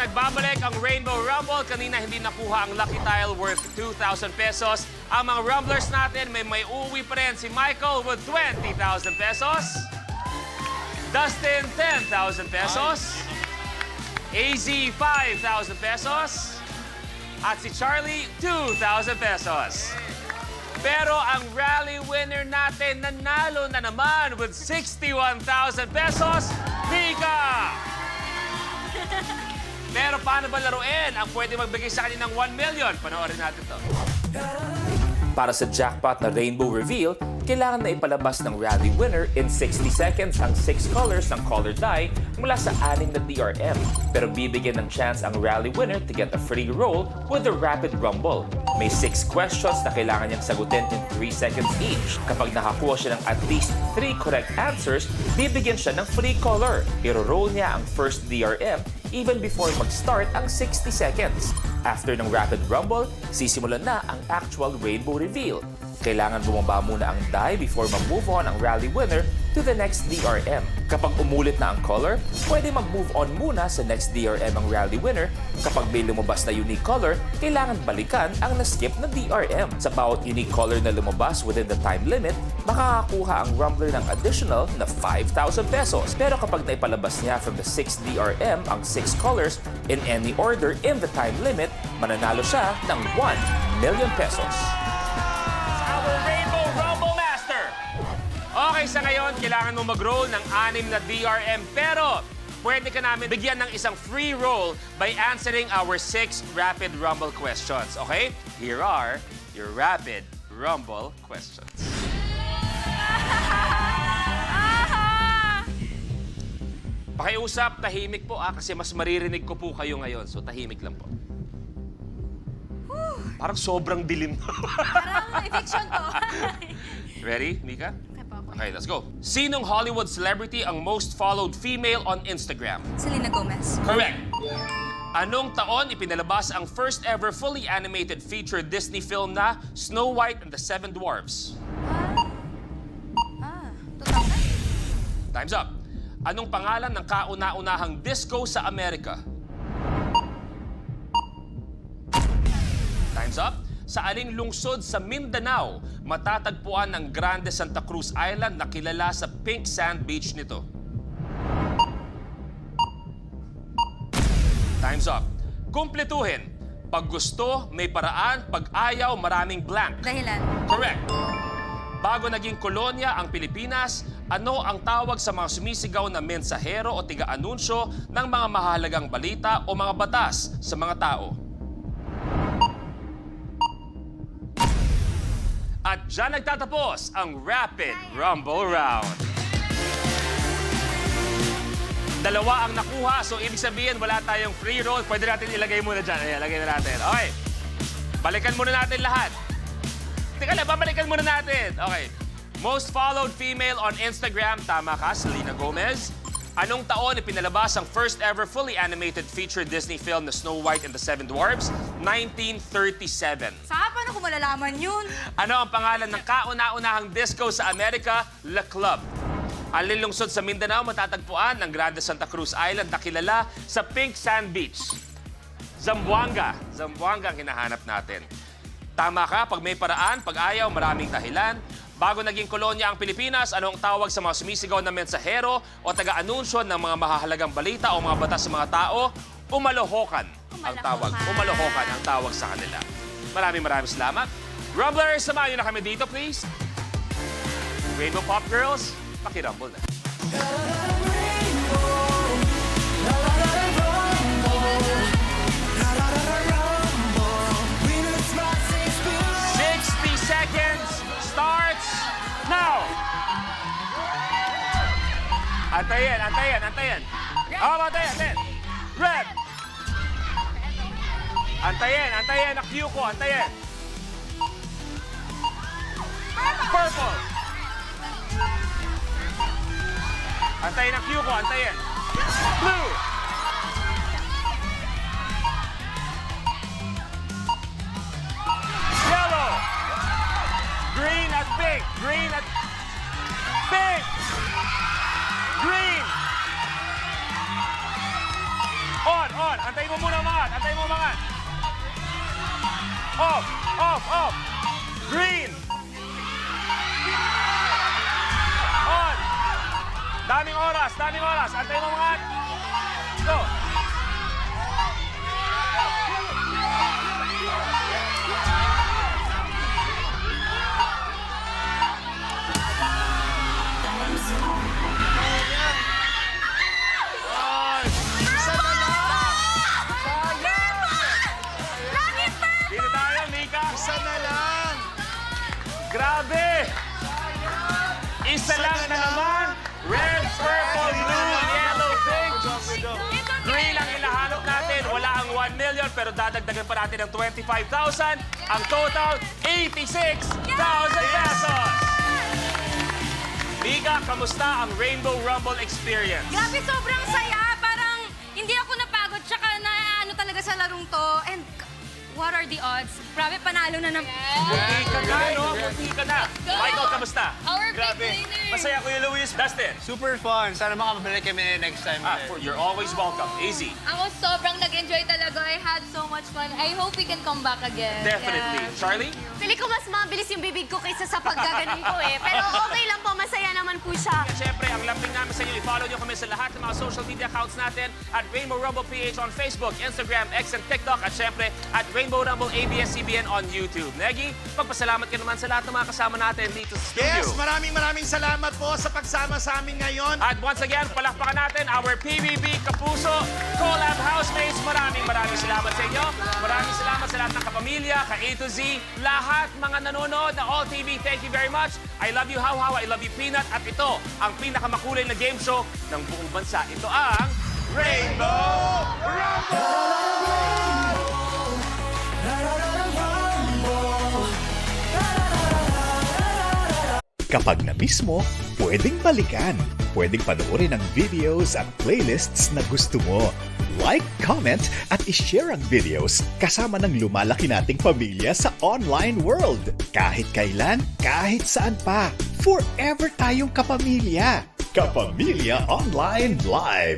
nagbabalik ang Rainbow Rumble. Kanina hindi nakuha ang lucky tile worth 2,000 pesos. Ang mga Rumblers natin may uwi pa rin. Si Michael with 20,000 pesos. Dustin, 10,000 pesos. AZ, 5,000 pesos. At si Charlie, 2,000 pesos. Pero ang rally winner natin nanalo na naman with 61,000 pesos, Mika! Pero paano ba laruin ang pwede magbigay sa kanya ng 1 million? Panoorin natin to. Para sa jackpot na Rainbow Reveal, kailangan na ipalabas ng rally winner in 60 seconds ang 6 colors ng colored die mula sa 6 na DRM. Pero bibigyan ng chance ang rally winner to get a free roll with the Rapid Rumble. May 6 questions na kailangan niyang sagutin in 3 seconds each. Kapag nakakuha siya ng at least 3 correct answers, bibigyan siya ng free color. Iro-roll niya ang first DRM even before mag-start ang 60 seconds. After ng Rapid Rumble, sisimulan na ang actual Rainbow Reveal. Kailangan bumaba muna ang die before mag-move on ang rally winner to the next DRM. Kapag umulit na ang color, pwede mag-move on muna sa next DRM ang rally winner. Kapag may lumabas na unique color, kailangan balikan ang na-skip na DRM. Sa bawat unique color na lumabas within the time limit, makakakuha ang Rumbler ng additional na 5,000 pesos. Pero kapag naipalabas niya from the 6 DRM ang 6 colors in any order in the time limit, mananalo siya ng 1 million pesos. Our Rainbow Rumble Master! Okay, sa ngayon, kailangan mo mag-roll ng 6 na DRM, pero pwede ka namin bigyan ng isang free roll by answering our 6 Rapid Rumble questions, okay? Here are your Rapid Rumble questions. Pakiusap, tahimik po kasi mas maririnig ko po kayo ngayon, so tahimik lang po. Parang sobrang dilim. Parang eviction to. Ready, Mika? Okay po, okay. Okay, let's go. Sinong Hollywood celebrity ang most followed female on Instagram? Selena Gomez. Correct. Anong taon ipinalabas ang first ever fully animated feature Disney film na Snow White and the Seven Dwarfs? 2000? Time's up. Anong pangalan ng kauna-unahang disco sa Amerika? Time's up. Sa aling lungsod sa Mindanao, matatagpuan ang Grande Santa Cruz Island na kilala sa pink sand beach nito? Time's up. Kumpletuhin. Pag gusto, may paraan. Pag ayaw, maraming blank. Dahilan. Correct. Bago naging kolonya ang Pilipinas, ano ang tawag sa mga sumisigaw na mensahero o tiga-anunsyo ng mga mahalagang balita o mga batas sa mga tao? At dyan nagtatapos ang Rapid Rumble Round. Dalawa ang nakuha, so ibig sabihin wala tayong free roll. Pwede natin ilagay muna dyan. Ayan, lagay na natin. Okay. Balikan muna natin lahat. Teka lang, babalikan muna natin. Okay. Most followed female on Instagram, tama ka, Selena Gomez. Anong taon ipinalabas ang first ever fully animated feature Disney film na Snow White and the Seven Dwarfs? 1937. Paano ko malalaman yun? Ano ang pangalan ng kauna-unahang disco sa Amerika? La Club. Ang lungsod sa Mindanao matatagpuan ng Grande Santa Cruz Island na kilala sa Pink Sand Beach. Zamboanga. Zamboanga ang hinahanap natin. Tama ka, pag may paraan, pag ayaw, maraming dahilan. Bago naging kolonya ang Pilipinas, anong tawag sa mga sumisigaw na mensahero o taga-anunsyo ng mga mahalagang balita o mga batas sa mga tao? Umalohokan ang tawag. Umalohokan ang tawag sa kanila. Maraming salamat. Rumblers, samahan nyo na kami dito, please. Rainbow Pop Girls, pakirumble na. 60 seconds starts now! Antayin. Antayin. Red! Antayin. Na-cue ko, antayin. Purple! Antayin ang cue ko, antayin. Blue! Yellow! Green at pink! Pink! Green! On! Antayin mo muna umangat. Antayin mo umangat. Off. Off. Off. Green. On. Daming oras. Daming oras. Antayin mo umangat. Go. Dito tayo, Mika. Isa na lang! Grabe! Isa lang na naman. Red, purple, blue, yellow, pink. Green ang ilahanap natin. Wala ang 1 million pero dadagdagan pa natin ng 25,000. Ang total, 86,000 pesos. Mika, kamusta ang Rainbow Rumble experience? Grabe, sobrang saya. Parang hindi ako napagod, tsaka na ano talaga sa larong to. And what are the odds? Grabe, panalo na ng... Munti ka na, no? Munti ka na. Michael, kamusta? Our Grabe. big winner! Masaya, Kuya Luis. Dustin? Super fun. Sana makabalik kami next time. You're always welcome. Easy. Ako sobrang nag-enjoy talaga. I had so much fun. I hope we can come back again. Definitely. Charlie? Pili ko mas mabilis yung bibig ko kaysa sa paggaganon ko eh. Pero okay lang po, masaya naman po siya. At syempre, ang lambing namin sa inyo, i-follow nyo kami sa lahat ng mga social media accounts natin at Rainbow Rumble PH on Facebook, Instagram, X, and TikTok. At syempre, at Rainbow Rumble ABS-CBN on YouTube. Negi, magpasalamat ka naman sa lahat ng mga kasama natin dito sa studio. Yes, maraming salamat po sa pagsama sa amin ngayon. At once again, palakpakan natin our PBB Kapuso Collab Housemates. Maraming salamat sa inyo. Maraming salamat sa lahat ng kapamilya, ka A to Z, lahat mga nanonood na All TV. Thank you very much. I love you, How, I love you, Peanut. At ito, ang pinakamakulay na game show ng buong bansa. Ito ang Rainbow Kapag na-miss mo, pwedeng balikan. Pwedeng panoorin ang videos at playlists na gusto mo. Like, comment, at ishare ang videos kasama ng lumalaki nating pamilya sa online world. Kahit kailan, kahit saan pa. Forever tayong kapamilya. Kapamilya Online Live.